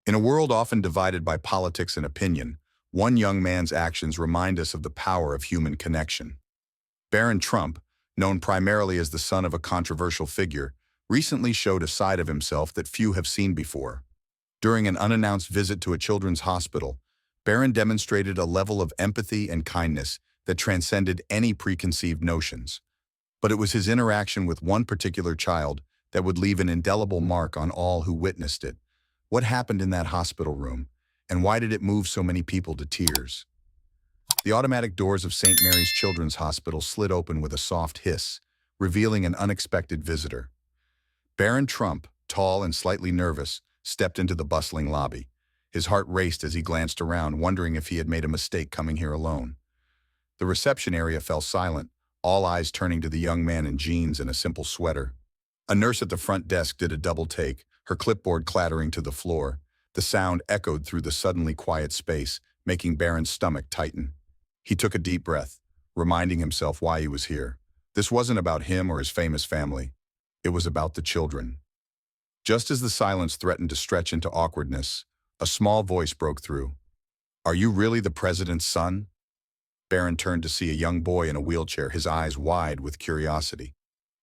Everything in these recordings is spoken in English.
In a world often divided by politics and opinion, one young man's actions remind us of the power of human connection. Barron Trump, known primarily as the son of a controversial figure, recently showed a side of himself that few have seen before. During an unannounced visit to a children's hospital, Barron demonstrated a level of empathy and kindness that transcended any preconceived notions. But it was his interaction with one particular child that would leave an indelible mark on all who witnessed it. What happened in that hospital room, and why did it move so many people to tears? The automatic doors of St. Mary's Children's Hospital slid open with a soft hiss, revealing an unexpected visitor. Barron Trump, tall and slightly nervous, stepped into the bustling lobby. His heart raced as he glanced around, wondering if he had made a mistake coming here alone. The reception area fell silent, all eyes turning to the young man in jeans and a simple sweater. A nurse at the front desk did a double take, her clipboard clattering to the floor. The sound echoed through the suddenly quiet space, making Barron's stomach tighten. He took a deep breath, reminding himself why he was here. This wasn't about him or his famous family. It was about the children. Just as the silence threatened to stretch into awkwardness, a small voice broke through. "Are you really the president's son?" Barron turned to see a young boy in a wheelchair, his eyes wide with curiosity.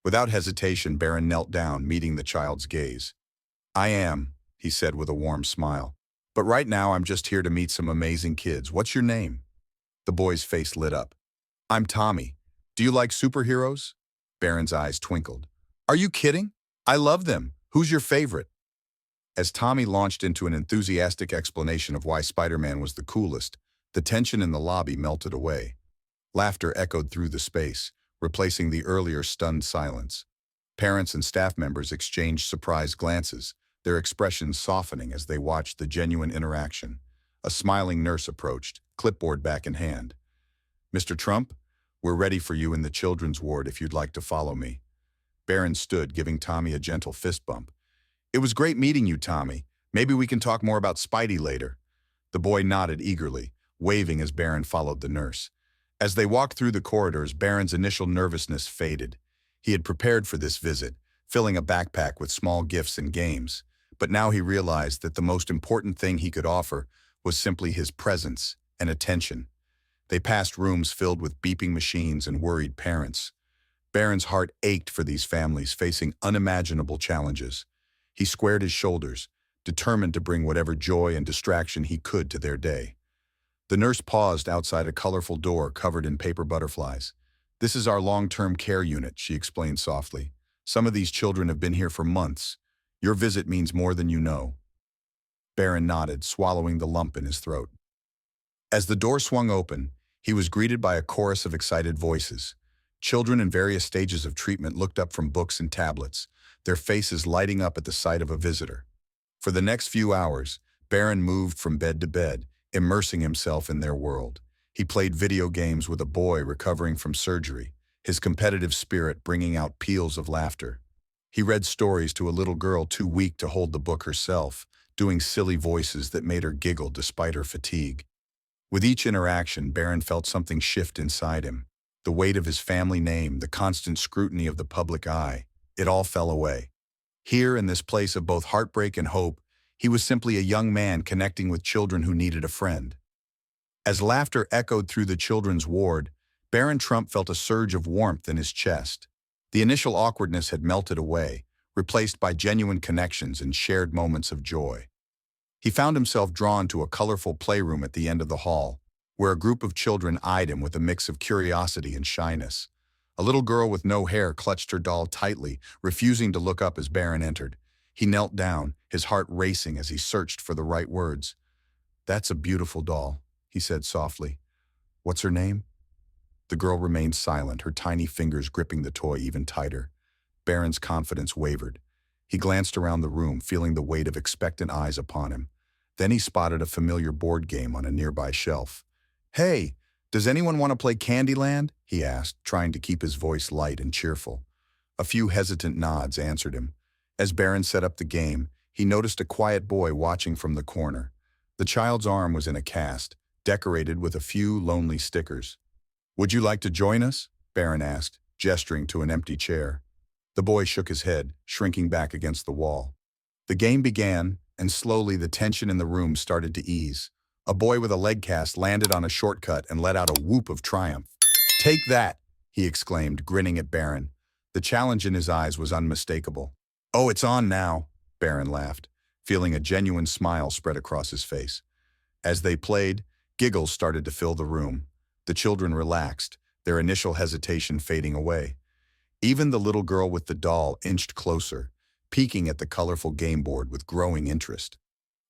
Without hesitation, Barron knelt down, meeting the child's gaze. "I am," he said with a warm smile. "But right now I'm just here to meet some amazing kids. What's your name?" The boy's face lit up. "I'm Tommy. Do you like superheroes?" Barron's eyes twinkled. "Are you kidding? I love them. Who's your favorite?" As Tommy launched into an enthusiastic explanation of why Spider-Man was the coolest, the tension in the lobby melted away. Laughter echoed through the space, replacing the earlier stunned silence. Parents and staff members exchanged surprised glances, their expressions softening as they watched the genuine interaction. A smiling nurse approached, clipboard back in hand. "Mr. Trump, we're ready for you in the children's ward if you'd like to follow me." Barron stood, giving Tommy a gentle fist bump. "It was great meeting you, Tommy. Maybe we can talk more about Spidey later." The boy nodded eagerly, waving as Barron followed the nurse. As they walked through the corridors, Barron's initial nervousness faded. He had prepared for this visit, filling a backpack with small gifts and games, but now he realized that the most important thing he could offer was simply his presence and attention. They passed rooms filled with beeping machines and worried parents. Barron's heart ached for these families facing unimaginable challenges. He squared his shoulders, determined to bring whatever joy and distraction he could to their day. The nurse paused outside a colorful door covered in paper butterflies. "This is our long-term care unit," she explained softly. "Some of these children have been here for months. Your visit means more than you know." Barron nodded, swallowing the lump in his throat. As the door swung open, he was greeted by a chorus of excited voices. Children in various stages of treatment looked up from books and tablets, their faces lighting up at the sight of a visitor. For the next few hours, Barron moved from bed to bed, immersing himself in their world. He played video games with a boy recovering from surgery, his competitive spirit bringing out peals of laughter. He read stories to a little girl too weak to hold the book herself, doing silly voices that made her giggle despite her fatigue. With each interaction, Barron felt something shift inside him. The weight of his family name, the constant scrutiny of the public eye, it all fell away. Here, in this place of both heartbreak and hope, he was simply a young man connecting with children who needed a friend. As laughter echoed through the children's ward, Barron Trump felt a surge of warmth in his chest. The initial awkwardness had melted away, replaced by genuine connections and shared moments of joy. He found himself drawn to a colorful playroom at the end of the hall, where a group of children eyed him with a mix of curiosity and shyness. A little girl with no hair clutched her doll tightly, refusing to look up as Barron entered. He knelt down, his heart racing as he searched for the right words. "That's a beautiful doll," he said softly. "What's her name?" The girl remained silent, her tiny fingers gripping the toy even tighter. Barron's confidence wavered. He glanced around the room, feeling the weight of expectant eyes upon him. Then he spotted a familiar board game on a nearby shelf. "Hey, does anyone want to play Candyland?" he asked, trying to keep his voice light and cheerful. A few hesitant nods answered him. As Barron set up the game, he noticed a quiet boy watching from the corner. The child's arm was in a cast, decorated with a few lonely stickers. "Would you like to join us?" Barron asked, gesturing to an empty chair. The boy shook his head, shrinking back against the wall. The game began, and slowly the tension in the room started to ease. A boy with a leg cast landed on a shortcut and let out a whoop of triumph. "Take that!" he exclaimed, grinning at Barron. The challenge in his eyes was unmistakable. "Oh, it's on now," Barron laughed, feeling a genuine smile spread across his face. As they played, giggles started to fill the room. The children relaxed, their initial hesitation fading away. Even the little girl with the doll inched closer, peeking at the colorful game board with growing interest.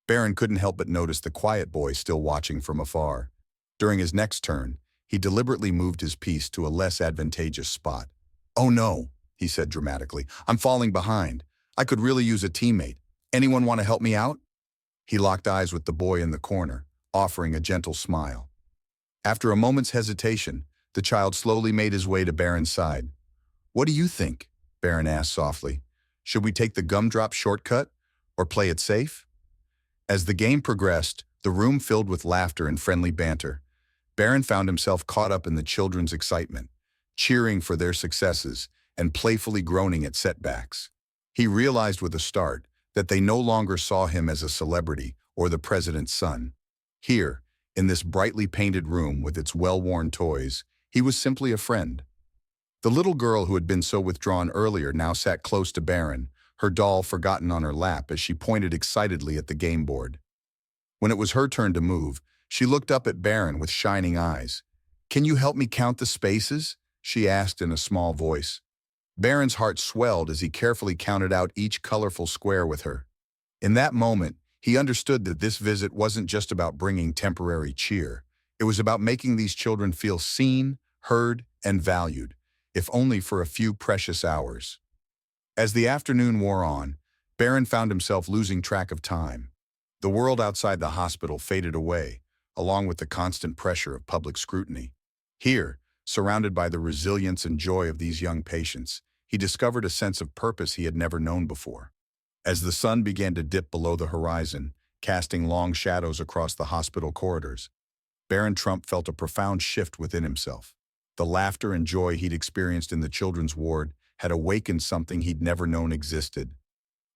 Barron couldn't help but notice the quiet boy still watching from afar. During his next turn, he deliberately moved his piece to a less advantageous spot. "Oh no," he said dramatically. "I'm falling behind. I could really use a teammate. Anyone want to help me out?" He locked eyes with the boy in the corner, offering a gentle smile. After a moment's hesitation, the child slowly made his way to Barron's side. "What do you think?" Barron asked softly. "Should we take the gumdrop shortcut or play it safe?" As the game progressed, the room filled with laughter and friendly banter. Barron found himself caught up in the children's excitement, cheering for their successes and playfully groaning at setbacks. He realized with a start that they no longer saw him as a celebrity or the president's son. Here, in this brightly painted room with its well-worn toys, he was simply a friend. The little girl who had been so withdrawn earlier now sat close to Barron, her doll forgotten on her lap as she pointed excitedly at the game board. When it was her turn to move, she looked up at Barron with shining eyes. "Can you help me count the spaces?" she asked in a small voice. Barron's heart swelled as he carefully counted out each colorful square with her. In that moment, he understood that this visit wasn't just about bringing temporary cheer. It was about making these children feel seen, heard, and valued, if only for a few precious hours. As the afternoon wore on, Barron found himself losing track of time. The world outside the hospital faded away, along with the constant pressure of public scrutiny. Here, surrounded by the resilience and joy of these young patients, he discovered a sense of purpose he had never known before. As the sun began to dip below the horizon, casting long shadows across the hospital corridors, Barron Trump felt a profound shift within himself. The laughter and joy he'd experienced in the children's ward had awakened something he'd never known existed.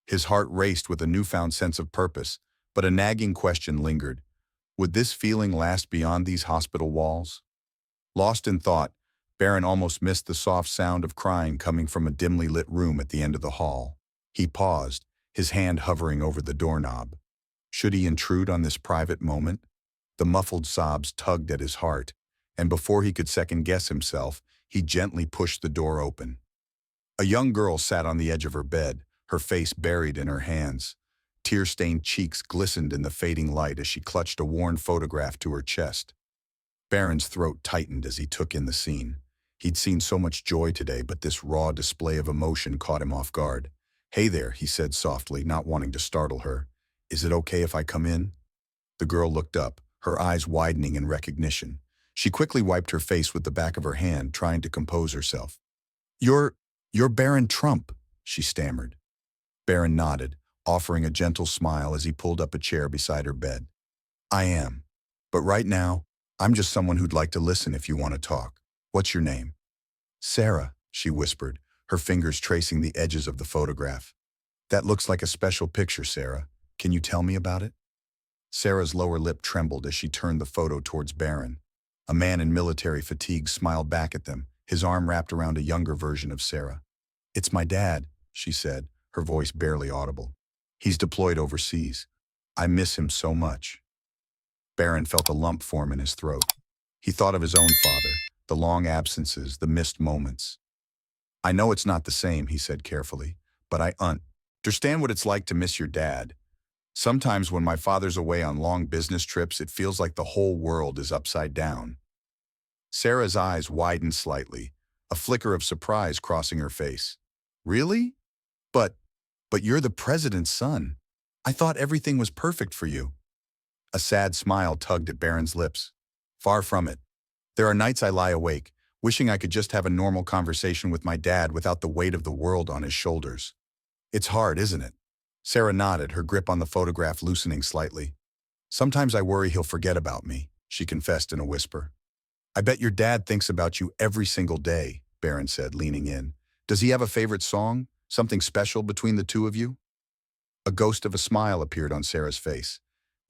His heart raced with a newfound sense of purpose, but a nagging question lingered. Would this feeling last beyond these hospital walls? Lost in thought, Barron almost missed the soft sound of crying coming from a dimly lit room at the end of the hall. He paused, his hand hovering over the doorknob. Should he intrude on this private moment? The muffled sobs tugged at his heart, and before he could second-guess himself, he gently pushed the door open. A young girl sat on the edge of her bed, her face buried in her hands. Tear-stained cheeks glistened in the fading light as she clutched a worn photograph to her chest. Barron's throat tightened as he took in the scene. He'd seen so much joy today, but this raw display of emotion caught him off guard. "Hey there," he said softly, not wanting to startle her. "Is it okay if I come in?" The girl looked up, her eyes widening in recognition. She quickly wiped her face with the back of her hand, trying to compose herself. You're Barron Trump," she stammered. Barron nodded, offering a gentle smile as he pulled up a chair beside her bed. "I am. But right now, I'm just someone who'd like to listen if you want to talk. What's your name?" "Sarah," she whispered, her fingers tracing the edges of the photograph. "That looks like a special picture, Sarah. Can you tell me about it?" Sarah's lower lip trembled as she turned the photo towards Barron. A man in military fatigue smiled back at them, his arm wrapped around a younger version of Sarah. "It's my dad," she said, her voice barely audible. "He's deployed overseas. I miss him so much." Barron felt a lump form in his throat. He thought of his own father, the long absences, the missed moments. "I know it's not the same," he said carefully, "but I understand what it's like to miss your dad. Sometimes when my father's away on long business trips, it feels like the whole world is upside down." Sarah's eyes widened slightly, a flicker of surprise crossing her face. "Really? But you're the president's son. I thought everything was perfect for you." A sad smile tugged at Barron's lips. "Far from it. There are nights I lie awake, wishing I could just have a normal conversation with my dad without the weight of the world on his shoulders. It's hard, isn't it?" Sarah nodded, her grip on the photograph loosening slightly. "Sometimes I worry he'll forget about me," she confessed in a whisper. "I bet your dad thinks about you every single day," Barron said, leaning in. "Does he have a favorite song? Something special between the two of you?" A ghost of a smile appeared on Sarah's face.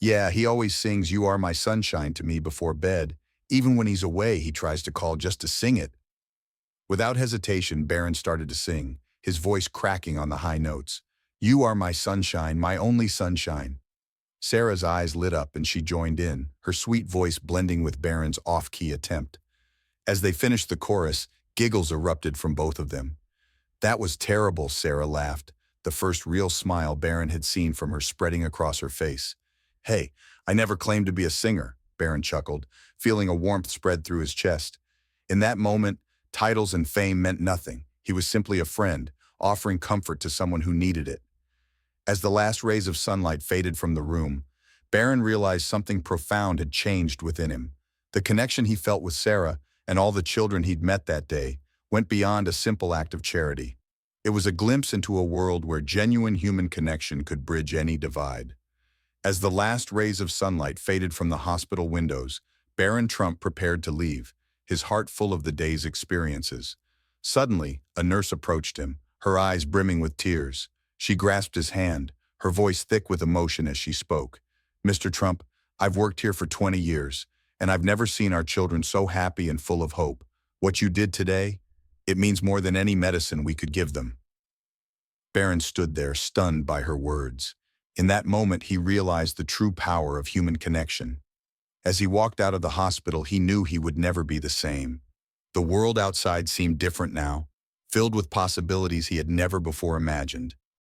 Yeah, he always sings "You Are My Sunshine" to me before bed. Even when he's away, he tries to call just to sing it. Without hesitation, Barron started to sing, his voice cracking on the high notes. You are my sunshine, my only sunshine. Sarah's eyes lit up and she joined in, her sweet voice blending with Barron's off-key attempt. As they finished the chorus, giggles erupted from both of them. That was terrible, Sarah laughed, the first real smile Barron had seen from her spreading across her face. Hey, I never claimed to be a singer, Barron chuckled, feeling a warmth spread through his chest. In that moment, titles and fame meant nothing. He was simply a friend, offering comfort to someone who needed it. As the last rays of sunlight faded from the room, Barron realized something profound had changed within him. The connection he felt with Sarah and all the children he'd met that day went beyond a simple act of charity. It was a glimpse into a world where genuine human connection could bridge any divide. As the last rays of sunlight faded from the hospital windows, Barron Trump prepared to leave, his heart full of the day's experiences. Suddenly, a nurse approached him, her eyes brimming with tears. She grasped his hand, her voice thick with emotion as she spoke. Mr. Trump, I've worked here for 20 years, and I've never seen our children so happy and full of hope. What you did today, it means more than any medicine we could give them. Barron stood there, stunned by her words. In that moment, he realized the true power of human connection. As he walked out of the hospital, he knew he would never be the same. The world outside seemed different now, filled with possibilities he had never before imagined.